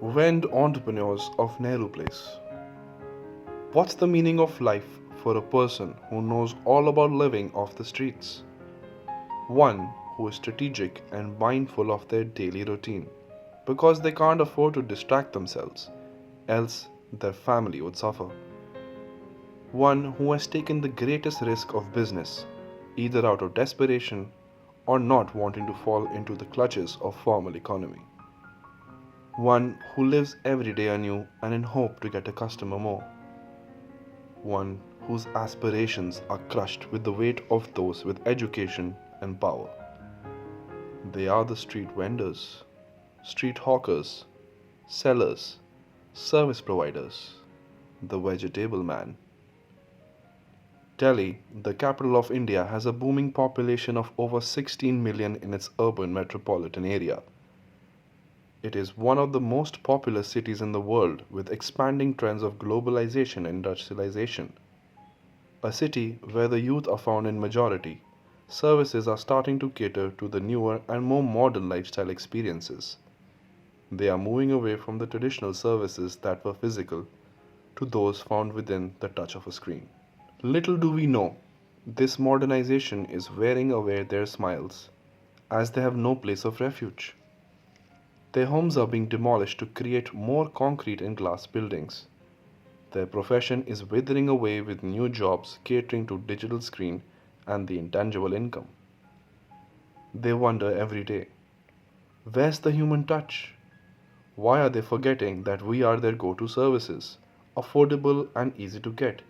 Vend entrepreneurs of Nehru Place. What's the meaning of life for a person who knows all about living off the streets? One who is strategic and mindful of their daily routine because they can't afford to distract themselves, else their family would suffer. One who has taken the greatest risk of business, either out of desperation or not wanting to fall into the clutches of formal economy. One who lives every day anew and in hope to get a customer more. One whose aspirations are crushed with the weight of those with education and power. They are the street vendors, street hawkers, sellers, service providers, the vegetable man. Delhi, the capital of India, has a booming population of over 16 million in its urban metropolitan area. It is one of the most populous cities in the world with expanding trends of globalization and industrialization. A city where the youth are found in majority, services are starting to cater to the newer and more modern lifestyle experiences. They are moving away from the traditional services that were physical to those found within the touch of a screen. Little do we know, this modernization is wearing away their smiles, as they have no place of refuge. Their homes are being demolished to create more concrete and glass buildings. Their profession is withering away with new jobs catering to digital screen and the intangible income. They wonder every day, where's the human touch? Why are they forgetting that we are their go-to services, affordable and easy to get?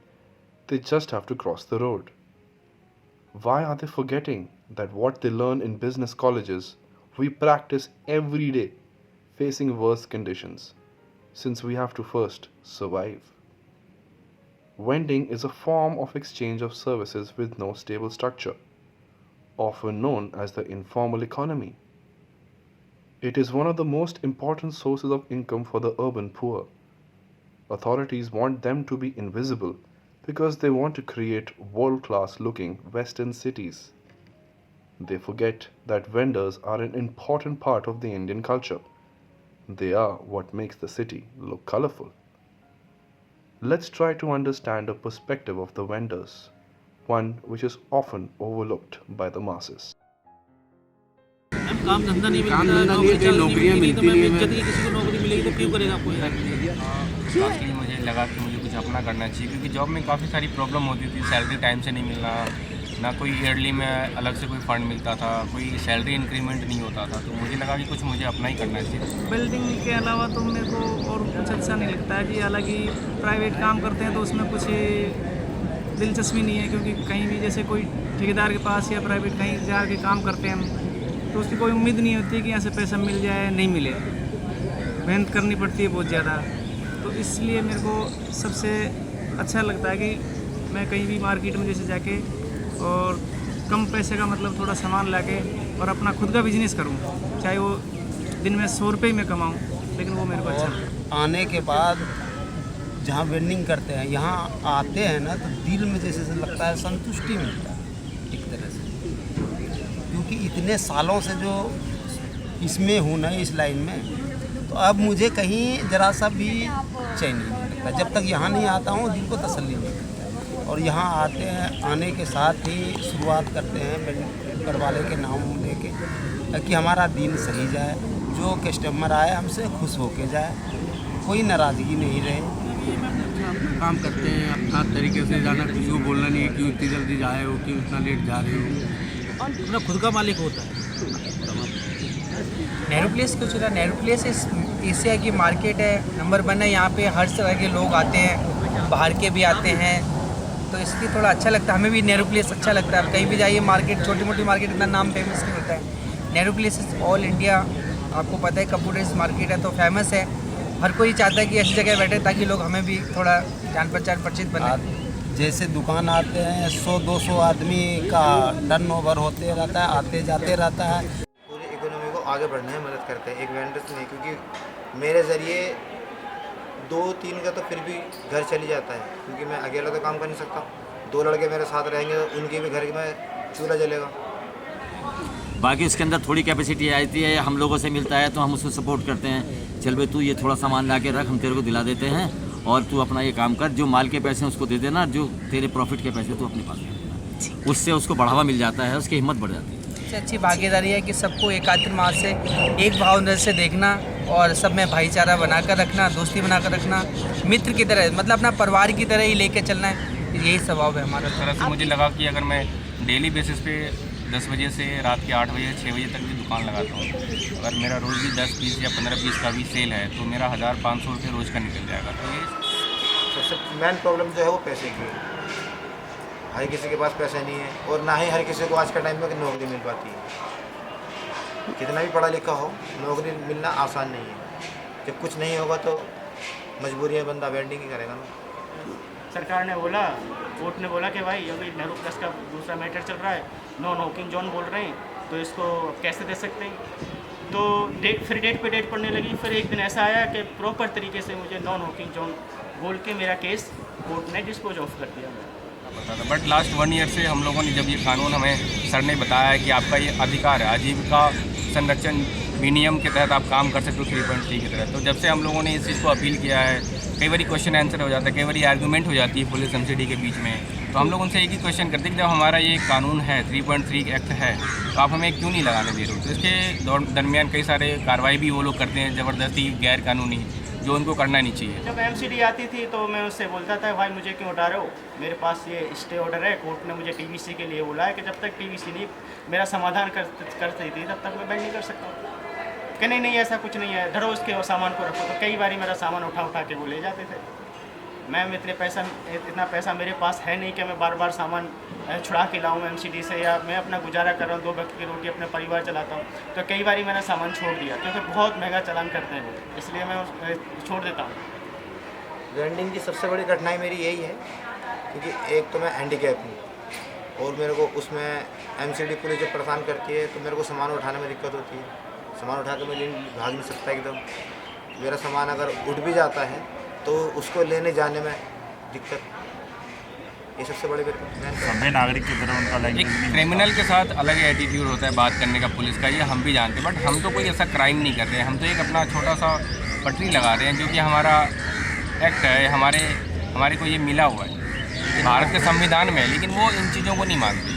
They just have to cross the road. Why are they forgetting that what they learn in business colleges we practice every day, facing worse conditions, since we have to first survive? Vending is a form of exchange of services with no stable structure, often known as the informal economy. It is one of the most important sources of income for the urban poor. Authorities want them to be invisible because they want to create world class looking Western cities. They forget that vendors are an important part of the Indian culture. They are what makes the city look colorful. Let's try to understand a perspective of the vendors, one which is often overlooked by the masses. Ma'am काम धंधा नहीं काम मिलता है, धंधा नहीं है, नौकरी चाकरी नौकरियाँ मिलती नहीं तो मिलती मैम नहीं है। जल्दी किसी को नौकरी मिलेगी तो क्यों करेगा कोई? काफ़ी मुझे लगा कि मुझे कुछ अपना करना चाहिए, क्योंकि जॉब में काफ़ी सारी प्रॉब्लम होती थी। सैलरी टाइम से नहीं मिलना, ना कोई ईयरली में अलग से कोई फंड मिलता था, कोई सैलरी इंक्रीमेंट नहीं होता था। तो मुझे लगा कि कुछ मुझे अपना ही करना चाहिए। बिल्डिंग के अलावा तो मेरे को और कुछ अच्छा नहीं लगता है कि हालांकि प्राइवेट काम करते हैं तो उसमें कुछ दिलचस्पी नहीं है, क्योंकि कहीं भी जैसे कोई ठेकेदार के पास या प्राइवेट कहीं जा के काम करते हैं हम, तो उसकी कोई उम्मीद नहीं होती कि यहाँ से पैसा मिल जाए, नहीं मिले। मेहनत करनी पड़ती है बहुत ज़्यादा। तो इसलिए मेरे को सबसे अच्छा लगता है कि मैं कहीं भी मार्केट में जैसे जाके और कम पैसे का मतलब थोड़ा सामान लाके और अपना खुद का बिजनेस करूं, चाहे वो दिन में 100 रुपये ही मैं कमाऊं, लेकिन वो मेरे को अच्छा लगता है। आने के बाद जहाँ वेंडिंग करते हैं, यहाँ आते हैं ना, तो दिल में जैसे लगता है संतुष्टि मिलता है एक तरह से, क्योंकि इतने सालों से जो इसमें हूँ ना, इस लाइन में, तो अब मुझे कहीं ज़रा सा भी चैन नहीं लगता। जब तक यहाँ नहीं आता हूँ दिल को तसल्ली नहीं मिलती। और यहाँ आते हैं, आने के साथ ही शुरुआत करते हैं ऊपर वाले के नाम लेके, ताकि हमारा दिन सही जाए, जो कस्टमर आए हमसे खुश होके जाए, कोई नाराज़गी नहीं रहे। काम करते हैं अपना तरीके से, जाना किसी को बोलना नहीं है क्यों इतनी जल्दी जा रहे हो, क्यों इतना लेट जा रहे हो। और अपना खुद का मालिक होता है। नेहरू प्लेस क्यों चला? नेहरू प्लेस एशिया की मार्केट है, नंबर 1 है। यहाँ पे हर तरह के लोग आते हैं, बाहर के भी आते हैं, तो इसलिए थोड़ा अच्छा लगता है। हमें भी नेहरू प्लेस अच्छा लगता है। कहीं भी जाइए मार्केट, छोटी मोटी मार्केट, इतना नाम फेमस नहीं होता है। नेहरू प्लेस ऑल इंडिया, आपको पता है कंप्यूटर्स मार्केट है तो फेमस है। हर कोई चाहता है कि ऐसी जगह बैठे ताकि लोग हमें भी थोड़ा जान पहचान परिचित बने। जैसे दुकान आते हैं 100-200 आदमी का टर्नओवर होते रहता है, आते जाते रहता है। पूरी इकोनॉमी को आगे बढ़ने में मदद करते हैं, एक वेंडर्स नहीं, क्योंकि मेरे ज़रिए 2-3 का तो फिर भी घर चली जाता है, क्योंकि मैं अकेला तो काम कर नहीं सकता। 2 लड़के मेरे साथ रहेंगे, उनके भी घर में चूल्हा जलेगा। बाकी इसके अंदर थोड़ी कैपेसिटी आती है, हम लोगों से मिलता है तो हम उसको सपोर्ट करते हैं। चल भाई तू ये थोड़ा सामान ला के रख, हम तेरे को दिला देते हैं और तू अपना ये काम कर, जो माल के पैसे हैं उसको दे देना, जो तेरे प्रॉफिट के पैसे तू अपने पास रख लेना। उससे उसको बढ़ावा मिल जाता है, उसकी हिम्मत बढ़ जाती है। सबसे अच्छी भागीदारी है कि सबको एकात्र माह से एक भावना से देखना और सब में भाईचारा बनाकर रखना, दोस्ती बनाकर रखना, मित्र की तरह मतलब अपना परिवार की तरह ही लेके चलना है, यही स्वभाव है हमारा। इस तरह से मुझे लगा कि अगर मैं डेली बेसिस पे 10 बजे से रात के 8 बजे 6 बजे तक भी दुकान लगाता हूँ, अगर मेरा रोज़ भी 10 पीस या 15 पीस का भी सेल है तो मेरा 1500 रुपये रोज़ का निकल जाएगा। तो ये सबसे मेन प्रॉब्लम जो है वो पैसे की है। हर किसी के पास पैसा नहीं है और ना ही हर किसी को आज के टाइम में नौकरी मिल पाती है। कितना भी पढ़ा लिखा हो, नौकरी मिलना आसान नहीं है। जब कुछ नहीं होगा तो मजबूरी है, बंदा वेल्डिंग ही करेगा ना। सरकार ने बोला, कोर्ट ने बोला कि भाई अभी नेहरू प्लस का दूसरा मैटर चल रहा है, नो नॉकिंग जोन बोल रहे हैं, तो इसको कैसे दे सकते हैं। तो फिर डेट पे डेट पड़ने लगी। फिर एक दिन ऐसा आया कि प्रॉपर तरीके से मुझे नो नॉकिंग जोन बोल के मेरा केस कोर्ट ने डिस्पोज ऑफ कर दिया। बट लास्ट 1 ईयर से हम लोगों ने जब ये कानून हमें सर ने बताया है कि आपका ये अधिकार है, आजीविका संरक्षण विनियम के तहत आप काम कर सकते हो 3.3 की तरह, तो जब से हम लोगों ने इस चीज़ को अपील किया है, कई बार क्वेश्चन आंसर हो जाता है, कई बार आर्गूमेंट हो जाती है पुलिस एमसीडी के बीच में, तो हम लोग उनसे एक ही क्वेश्चन करते हैं कि जब हमारा ये कानून है 3.3 एक्ट है तो आप हमें क्यों नहीं लगाने दे रहे हो। तो इसके दरमियान कई सारे कार्रवाई भी वो लोग करते हैं ज़बरदस्ती, गैर कानूनी, जो उनको करना नहीं चाहिए। जब एमसीडी आती थी तो मैं उससे बोलता था भाई मुझे क्यों उठा रहे हो, मेरे पास ये स्टे ऑर्डर है, कोर्ट ने मुझे टीवीसी के लिए बोला है कि जब तक टीवीसी नहीं मेरा समाधान करती थी तब तक मैं बैंड नहीं कर सकता। कि नहीं ऐसा कुछ नहीं है, धरो उसके सामान को रखो। तो कई बार मेरा सामान उठा के वो ले जाते थे। मैम इतना पैसा मेरे पास है नहीं कि मैं बार बार सामान छुड़ा के लाऊं एमसीडी से, या मैं अपना गुजारा कर रहा हूँ, 2 वक्त की रोटी अपने परिवार चलाता हूँ। तो कई बार मैंने सामान छोड़ दिया क्योंकि बहुत महंगा चालान करते हैं वो, इसलिए मैं छोड़ देता हूँ। वेल्डिंग की सबसे बड़ी कठिनाई मेरी यही है क्योंकि एक तो मैं हैंडीकैप हूँ और मेरे को उसमें एमसीडी पुलिस जब परेशान करती है तो मेरे को सामान उठाने में दिक्कत होती है। सामान उठा के मैं भाग नहीं सकता एकदम। मेरा सामान अगर उठ भी जाता है तो उसको लेने जाने में दिक्कत, ये सबसे बड़ी सभ्य नागरिक की तरह उनका एक लैंग्वेज क्रिमिनल के साथ अलग एटीट्यूड होता है बात करने का पुलिस का, ये हम भी जानते हैं। बट हम तो कोई ऐसा क्राइम नहीं कर रहे हैं, हम तो एक अपना छोटा सा पटरी लगा रहे हैं जो कि हमारा एक्ट है, हमारे को ये मिला हुआ है भारत के संविधान में, लेकिन वो इन चीज़ों को नहीं मानते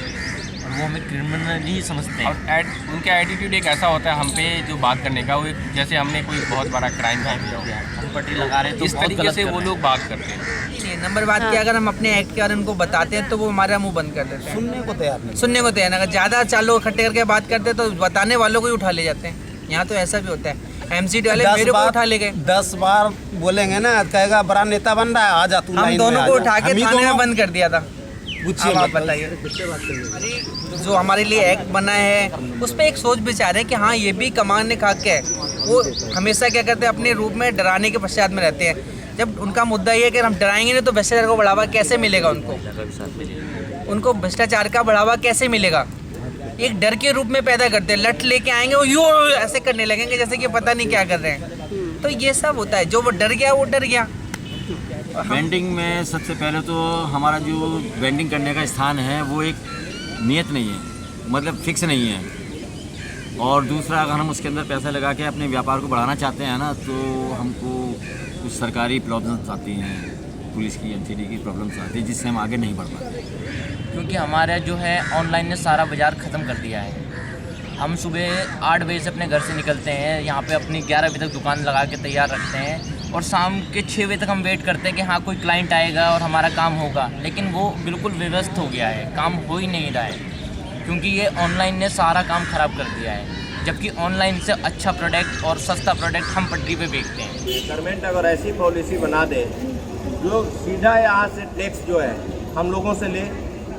और वो हमें क्रिमिनल ही समझते हैं। और उनका एटीट्यूड एक ऐसा होता है हम पे जो बात करने का, वो एक जैसे हमने कोई बहुत बड़ा क्राइम किया हो, हम पट्टी लगा रहे हैं तो इस तरीके से वो लोग बात करते हैं। नंबर बात की अगर हम अपने एक्ट के बारे में उनको बताते हैं तो वो हमारा मुंह बंद कर देते हैं, सुनने को तैयार नहीं। सुनने को तैयार। अगर ज़्यादा 4 लोग इकट्ठे करके बात करते हैं तो बताने वालों को ही उठा ले जाते हैं। यहाँ तो ऐसा भी होता है, एमसीडी वाले मेरे को उठा ले गए। 10 बार बोलेंगे ना, कहेगा बड़ा नेता बन रहा है, आ जा तू। हम दोनों को उठा के थाने में बंद कर दिया था। पूछिए, आप बताइए, जो हमारे लिए एक्ट बना है उस पर एक सोच विचार है कि हाँ ये भी कमाने खा के है। वो हमेशा क्या करते हैं, अपने रूप में डराने के पश्चात में रहते हैं। जब उनका मुद्दा ये है कि हम डराएंगे नहीं तो भ्रष्टाचार को बढ़ावा कैसे मिलेगा, उनको भ्रष्टाचार का बढ़ावा कैसे मिलेगा। एक डर के रूप में पैदा करते हैं, लठ लेके आएंगे और यूँ ऐसे करने लगेंगे जैसे कि पता नहीं क्या कर रहे हैं। तो ये सब होता है, जो वो डर गया वो डर गया। वेंडिंग में सबसे पहले तो हमारा जो वेंडिंग करने का स्थान है वो एक नियत नहीं है, मतलब फिक्स नहीं है। और दूसरा, अगर हम उसके अंदर पैसा लगा के अपने व्यापार को बढ़ाना चाहते हैं ना, तो हमको कुछ सरकारी प्रॉब्लम्स आती हैं, पुलिस की एमसीडी की प्रॉब्लम्स आती है, जिससे हम आगे नहीं बढ़ पाते। क्योंकि हमारा जो है ऑनलाइन ने सारा बाज़ार ख़त्म कर दिया है। हम सुबह 8 बजे से अपने घर से निकलते हैं, यहाँ पे अपनी 11 बजे तक दुकान लगा के तैयार रखते हैं और शाम के 6 बजे तक हम वेट करते हैं कि हाँ कोई क्लाइंट आएगा और हमारा काम होगा। लेकिन वो बिल्कुल व्यस्त हो गया है, काम हो ही नहीं रहा है क्योंकि ये ऑनलाइन ने सारा काम ख़राब कर दिया है। जबकि ऑनलाइन से अच्छा प्रोडक्ट और सस्ता प्रोडक्ट हम पटरी पे बेचते हैं। गवर्नमेंट अगर ऐसी पॉलिसी बना दे जो सीधा यहाँ से टैक्स जो है हम लोगों से ले,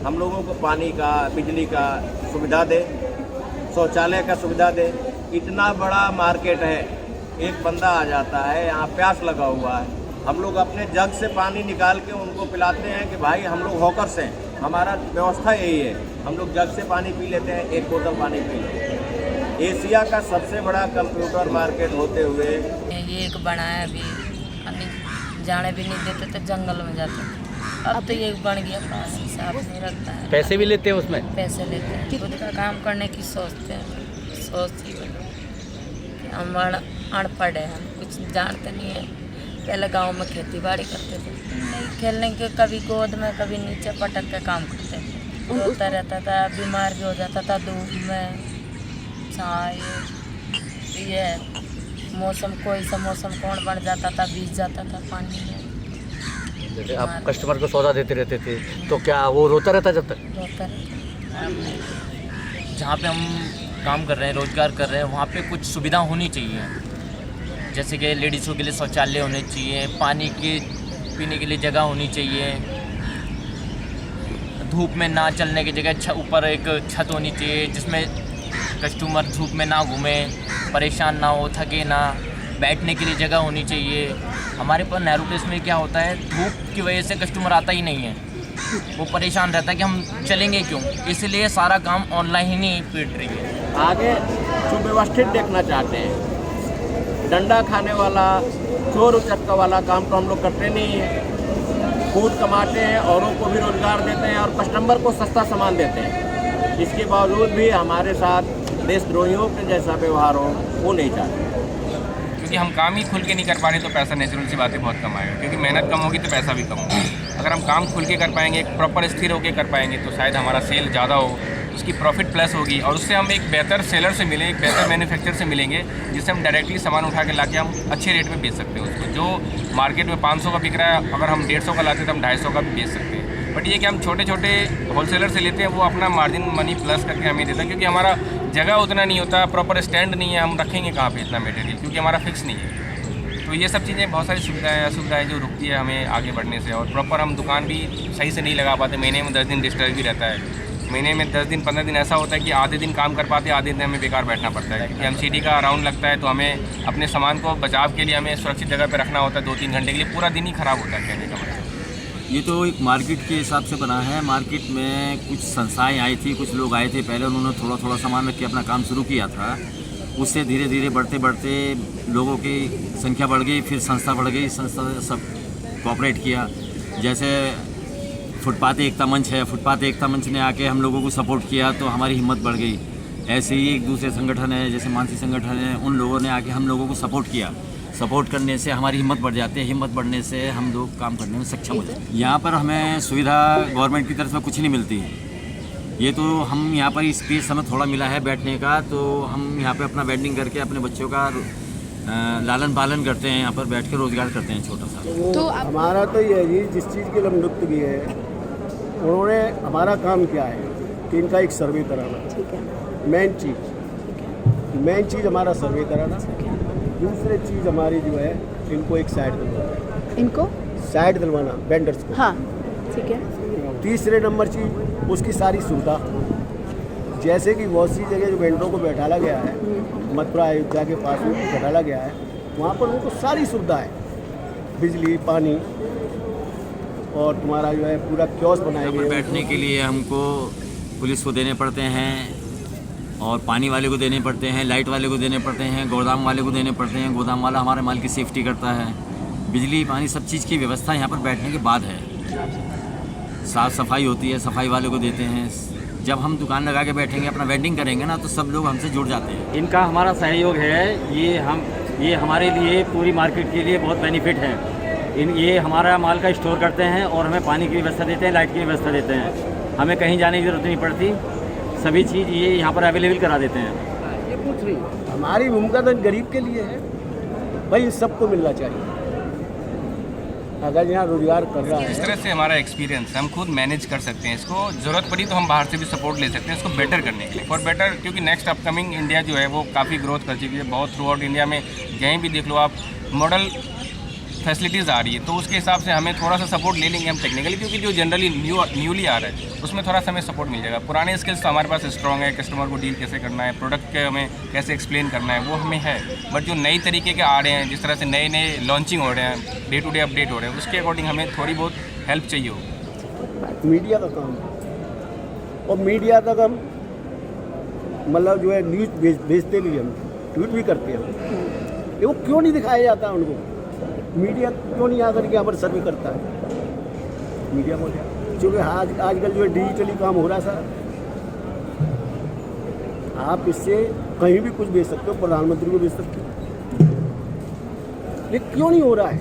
हम लोगों को पानी का, बिजली का सुविधा दे, शौचालय का सुविधा दे। इतना बड़ा मार्केट है, एक बंदा आ जाता है, यहाँ प्यास लगा हुआ है, हम लोग अपने जग से पानी निकाल के उनको पिलाते हैं कि भाई हम लोग हॉकर्स हैं, हमारा व्यवस्था यही है, हम लोग जग से पानी पी लेते हैं, 1 बोतल पानी पी लेते हैं। एशिया का सबसे बड़ा कंप्यूटर मार्केट होते हुए ये एक बना है। अभी जाने भी नहीं देते थे, जंगल में जाते थे। अब तो ये बन गया, पास हिसाब नहीं रखता है। पैसे भी लेते हैं उसमें, पैसे लेते हैं, खुद का काम करने की सोचते हैं, सोच ही हम अनपढ़ है, हम कुछ जानते नहीं है। पहले गांव में खेती बाड़ी करते थे, नहीं खेलने के, कभी गोद में कभी नीचे पटक के काम करते थे। रोता रहता था, बीमार भी हो जाता था धूप में, छाए, ये मौसम कोई सा मौसम कौन बढ़ जाता था, भीग जाता था पानी में। जैसे आप कस्टमर को सौदा देते रहते थे तो क्या वो रोता रहता जब तक? रोता रहता। जहाँ पे हम काम कर रहे हैं, रोजगार कर रहे हैं, वहाँ पे कुछ सुविधा होनी चाहिए। जैसे कि लेडीज़ों के लिए शौचालय होने चाहिए, पानी की पीने के लिए जगह होनी चाहिए, धूप में ना चलने की जगह ऊपर एक छत होनी चाहिए जिसमें कस्टमर धूप में ना घूमे, परेशान ना हो, थके ना, बैठने के लिए जगह होनी चाहिए। हमारे पास नेहरू प्लेस में क्या होता है, धूप की वजह से कस्टमर आता ही नहीं है, वो परेशान रहता है कि हम चलेंगे क्यों, इसलिए सारा काम ऑनलाइन ही पीट रही है। आगे सुव्यवस्थित देखना चाहते हैं। डंडा खाने वाला, चोर उचक्का वाला काम तो हम लोग करते नहीं हैं। खुद कमाते हैं, औरों को भी रोजगार देते हैं और कस्टमर को सस्ता सामान देते हैं। इसके बावजूद भी हमारे साथ देशद्रोहियों के जैसा व्यवहार हो वो नहीं चाहते। क्योंकि हम काम ही खुल के नहीं कर पा रहे तो पैसा नेचुरल सी बातें बहुत कम आएगा, क्योंकि मेहनत कम होगी तो पैसा भी कम होगा। अगर हम काम खुल के कर पाएंगे, प्रॉपर स्थिर होकर कर पाएंगे तो शायद हमारा सेल ज़्यादा हो, उसकी प्रॉफिट प्लस होगी और उससे हम एक बेहतर सेलर से मिलें, एक बेहतर मैन्युफैक्चर से मिलेंगे जिससे हम डायरेक्टली सामान उठा के लाके हम अच्छे रेट में बेच सकते हैं उसको। जो मार्केट में 500 का बिक रहा है, अगर हम 150 का लाते हैं तो हम 250 का भी बेच सकते हैं। बट ये कि हम छोटे छोटे होलसेलर से लेते हैं, वो अपना मार्जिन मनी प्लस करके हमें देता है, क्योंकि हमारा जगह उतना नहीं होता, प्रॉपर स्टैंड नहीं है, हम रखेंगे कहाँ पे इतना मटेरियल, क्योंकि हमारा फिक्स नहीं है। तो ये सब चीज़ें, बहुत सारी सुविधाएं असुविधाएं जो रुकती है हमें आगे बढ़ने से, और प्रॉपर हम दुकान भी सही से नहीं लगा पाते। महीने में 10 दिन डिस्टर्ब भी रहता है, महीने में 10 दिन 15 दिन ऐसा होता है कि आधे दिन काम कर पाते, आधे दिन हमें बेकार बैठना पड़ता है, क्योंकि MCD का राउंड लगता है तो हमें अपने सामान को बचाव के लिए हमें सुरक्षित जगह पर रखना होता है। 2-3 घंटे के लिए पूरा दिन ही ख़राब होता है कहने का मतलब। ये तो एक मार्केट के हिसाब से बना है। मार्केट में कुछ संस्थाएं आई थी, कुछ लोग आए थे, पहले उन्होंने थोड़ा थोड़ा सामान रख के अपना काम शुरू किया था। उससे धीरे धीरे बढ़ते बढ़ते लोगों की संख्या बढ़ गई, फिर संस्था बढ़ गई, संस्था सब कोऑपरेट किया। जैसे फुटपाथ एकता मंच है, फुटपाथ एकता मंच ने आके हम लोगों को सपोर्ट किया तो हमारी हिम्मत बढ़ गई। ऐसे ही एक दूसरे संगठन है, जैसे मानसी संगठन है, उन लोगों ने आके हम लोगों को सपोर्ट किया। सपोर्ट करने से हमारी हिम्मत बढ़ जाती है, हिम्मत बढ़ने से हम लोग काम करने में सक्षम हो जाते हैं। यहाँ पर हमें सुविधा गवर्नमेंट की तरफ से कुछ नहीं मिलती है। ये तो हम यहाँ पर स्पेस हमें थोड़ा मिला है बैठने का, तो हम यहाँ पे अपना वेंडिंग करके अपने बच्चों का लालन पालन करते हैं, यहाँ पर बैठ के रोजगार करते हैं छोटा सा। तो हमारा तो ये जी, जिस चीज़ के लिए हम नियुक्त किए हैं, उन्होंने हमारा काम क्या है कि इनका एक सर्वे कराना। ठीक है। मेन चीज़ हमारा सर्वे कराना। दूसरी चीज़ हमारी जो है, इनको एक साइड दिलवाना। इनको साइड दिलवाना वेंडर्स को। हाँ, ठीक है। तीसरे नंबर चीज़ उसकी सारी सुविधा, जैसे कि बहुत सी जगह जो वेंडरों को बैठाला गया है, मथुरा अयोध्या के पास में बैठाला गया है, वहाँ पर उनको सारी सुविधा है, बिजली, पानी और तुम्हारा जो है पूरा कियोस्क बनाए गए। बैठने के लिए हमको पुलिस को देने पड़ते हैं और पानी वाले को देने पड़ते हैं, लाइट वाले को देने पड़ते हैं, गोदाम वाले को देने पड़ते हैं। गोदाम वाला हमारे माल की सेफ्टी करता है। बिजली, पानी, सब चीज़ की व्यवस्था यहाँ पर बैठने के बाद है। साफ़ सफाई होती है, सफाई वाले को देते हैं। जब हम दुकान लगा के बैठेंगे, अपना वेंडिंग करेंगे ना, तो सब लोग हमसे जुड़ जाते हैं। इनका हमारा सहयोग है, ये हमारे लिए पूरी मार्केट के लिए बहुत बेनिफिट है। ये हमारा माल का स्टोर करते हैं और हमें पानी की व्यवस्था देते हैं, लाइट की व्यवस्था देते हैं। हमें कहीं जाने की ज़रूरत नहीं पड़ती, सभी चीज़ ये यहाँ पर अवेलेबल करा देते हैं। ये पूछ रही हमारी भूमिका तो गरीब के लिए है भाई, सबको मिलना चाहिए अगर यहाँ रोजगार कर रहा है। इस तरह से हमारा एक्सपीरियंस, हम खुद मैनेज कर सकते हैं इसको। ज़रूरत पड़ी तो हम बाहर से भी सपोर्ट ले सकते हैं इसको बेटर करने के लिए, फॉर बेटर, क्योंकि नेक्स्ट अपकमिंग इंडिया जो है वो काफ़ी ग्रोथ कर चुकी है। बहुत थ्रू आउट इंडिया में कहीं भी देख लो आप, मॉडल फैसिलिटीज़ आ रही है, तो उसके हिसाब से हमें थोड़ा सा सपोर्ट ले लेंगे हम टेक्निकली, क्योंकि जो जनरली न्यूली आ रहा है उसमें थोड़ा सा हमें सपोर्ट मिल जाएगा। पुराने स्किल्स तो हमारे पास स्ट्रॉन्ग है, कस्टमर को डील कैसे करना है, प्रोडक्ट के हमें कैसे एक्सप्लेन करना है, वो हमें है। बट जो नई तरीके के आ रहे हैं, जिस तरह से नए नए लॉन्चिंग हो रहे हैं, डे टू डे अपडेट हो रहे हैं, उसके अकॉर्डिंग हमें थोड़ी बहुत हेल्प चाहिए हो। मीडिया का काम है और मीडिया तक हम मतलब जो है न्यूज़ भेजते भी, हम ट्वीट भी करते हैं। वो क्यों नहीं दिखाया जाता उनको? मीडिया क्यों नहीं आकर के यहाँ पर सर्वे करता है? मीडिया बोल रहा, क्योंकि आजकल जो है डिजिटली काम हो रहा है सर। आप इससे कहीं भी कुछ बेच सकते हो, प्रधानमंत्री को बेच सकते हो, लेकिन क्यों नहीं हो रहा है?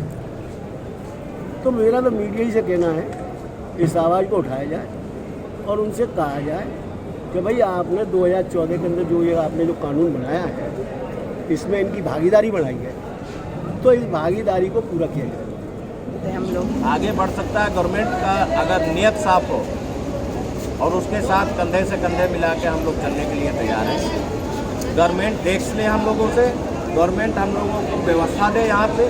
तो मेरा तो मीडिया ही से कहना है इस आवाज़ को उठाया जाए और उनसे कहा जाए कि भाई आपने 2014 के अंदर जो ये आपने जो कानून बनाया है इसमें इनकी भागीदारी बढ़ाई है, तो इस भागीदारी को पूरा किया जाए। हम लोग आगे बढ़ सकता है गवर्नमेंट का अगर नियत साफ हो और उसके साथ कंधे से कंधे मिला के हम लोग चलने के लिए तैयार हैं। गवर्नमेंट देख ले हम लोगों से, गवर्नमेंट हम लोगों को व्यवस्था दे यहाँ पे,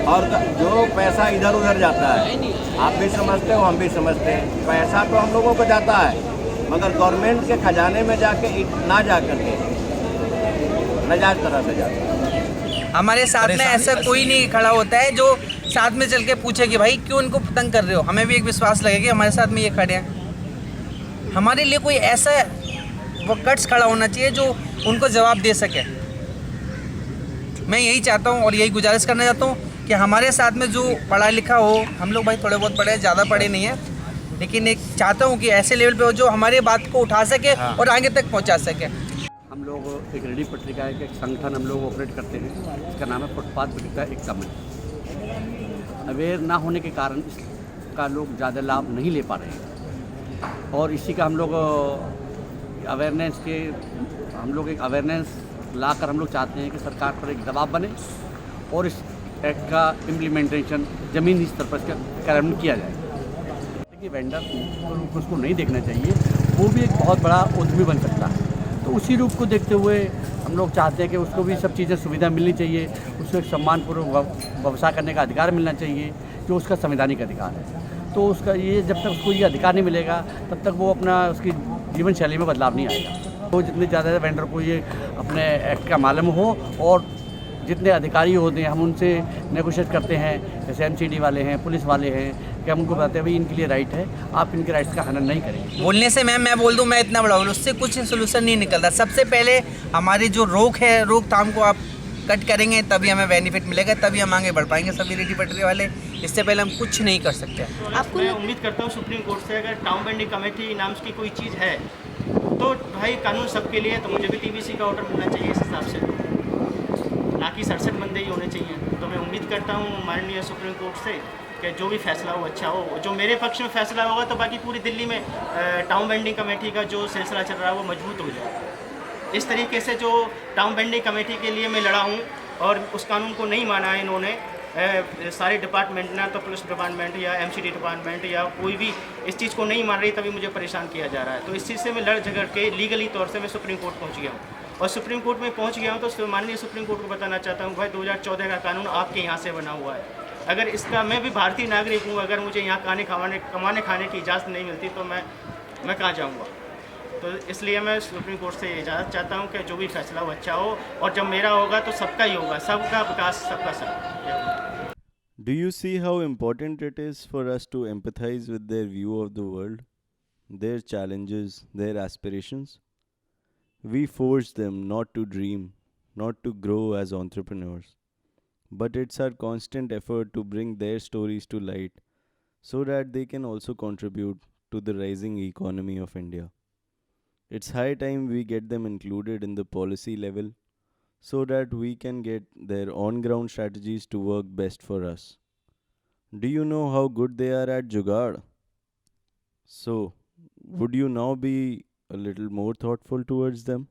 और जो पैसा इधर उधर जाता है आप भी समझते हो, हम भी समझते हैं, पैसा तो हम लोगों को जाता है मगर गवर्नमेंट के खजाने में जाके ना जा करके नाजायज तरह से जाता है। हमारे साथ में ऐसा कोई नहीं खड़ा होता है जो साथ में चल के पूछे कि भाई क्यों इनको तंग कर रहे हो। हमें भी एक विश्वास लगे कि हमारे साथ में ये खड़े हैं। हमारे लिए कोई ऐसा वो कट्स खड़ा होना चाहिए जो उनको जवाब दे सके। मैं यही चाहता हूँ और यही गुजारिश करना चाहता हूँ कि हमारे साथ में जो पढ़ा लिखा हो, हम लोग भाई थोड़े बहुत पढ़े, ज़्यादा पढ़े नहीं हैं, लेकिन एक चाहता हूँ कि ऐसे लेवल पे हो जो हमारे बात को उठा सके और आगे तक पहुँचा सके। हम लोग एक रेडी पत्रिका है, एक संगठन हम लोग ऑपरेट करते हैं, इसका नाम है फुटपाथ विक्रेता एकता मंच। अवेयर ना होने के कारण इसका लोग ज़्यादा लाभ नहीं ले पा रहे हैं और इसी का हम लोग अवेयरनेस एक अवेयरनेस लाकर हम लोग चाहते हैं कि सरकार पर एक दबाव बने और इस एक्ट का इम्प्लीमेंटेशन ज़मीनी स्तर पर इसका कार्यान्वयन किया जाए। देखिए वेंडर को उसको नहीं देखना चाहिए, वो भी एक बहुत बड़ा उद्यमी बन सकता है। तो उसी रूप को देखते हुए हम लोग चाहते हैं कि उसको भी सब चीज़ें सुविधा मिलनी चाहिए, उसको एक सम्मानपूर्वक व्यवसाय करने का अधिकार मिलना चाहिए जो उसका संवैधानिक अधिकार है। तो उसका ये जब तक उसको ये अधिकार नहीं मिलेगा तब तक वो अपना उसकी जीवन शैली में बदलाव नहीं आएगा। तो जितने ज़्यादा वेंडर को ये अपने एक्ट का मालूम हो और जितने अधिकारी होते हैं हम उनसे नेगोशिएट करते हैं, जैसे एमसीडी वाले हैं, पुलिस वाले हैं, कि हम उनको बताते हैं भाई इनके लिए राइट है, आप इनके राइट्स का हनन नहीं करेंगे। बोलने से मैं बोल दूं मैं इतना बड़ा हूँ, उससे कुछ सोल्यूशन नहीं निकलता। सबसे पहले हमारी जो रोकथाम को आप कट करेंगे तभी हमें बेनिफिट मिलेगा, तभी हम आगे बढ़ पाएंगे सभी रेडी पटरी वाले। इससे पहले हम कुछ नहीं कर सकते। आपको मैं उम्मीद करता हूँ सुप्रीम कोर्ट से अगर टाउन बेंडिंग कमेटी नाम की कोई चीज़ है तो भाई कानून सबके लिए, तो मुझे भी टीबीसी का ऑर्डर मिलना चाहिए इस हिसाब से, ना कि 67 बंदे ही होने चाहिए। तो मैं उम्मीद करता हूँ माननीय सुप्रीम कोर्ट से कि जो भी फैसला हो अच्छा हो, जो मेरे पक्ष में फैसला होगा तो बाकी पूरी दिल्ली में टाउन बेंडिंग कमेटी का जो सिलसिला चल रहा है वो मजबूत हो जाए। इस तरीके से जो टाउन बेंडिंग कमेटी के लिए मैं लड़ा हूँ और उस कानून को नहीं माना है इन्होंने, सारे डिपार्टमेंट ना तो पुलिस डिपार्टमेंट या एमसीडी डिपार्टमेंट या कोई भी इस चीज़ को नहीं मान रही, तभी मुझे परेशान किया जा रहा है। तो इस चीज़ से मैं लड़ झगड़ के लीगली तौर से मैं सुप्रीम कोर्ट पहुँच गया हूँ और सुप्रीम कोर्ट में पहुँच गया हूँ तो माननीय सुप्रीम कोर्ट को बताना चाहता हूँ भाई 2014 का कानून आपके यहाँ से बना हुआ है। अगर इसका, मैं भी भारतीय नागरिक हूँ, अगर मुझे यहाँ कमाने खाने की इजाज़त नहीं मिलती तो मैं कहाँ जाऊँगा। तो इसलिए मैं सुप्रीम कोर्ट से इजाज़त चाहता हूँ कि जो भी फैसला हो अच्छा हो और जब मेरा होगा तो सबका ही होगा, सबका विकास सबका सब। Do you see how important it is for us to empathize with their view of the world, their challenges, their aspirations? We force them not to dream, not to grow as entrepreneurs. But it's our constant effort to bring their stories to light so that they can also contribute to the rising economy of India. It's high time we get them included in the policy level so that we can get their on-ground strategies to work best for us. Do you know how good they are at Jugaad? So, would you now be a little more thoughtful towards them?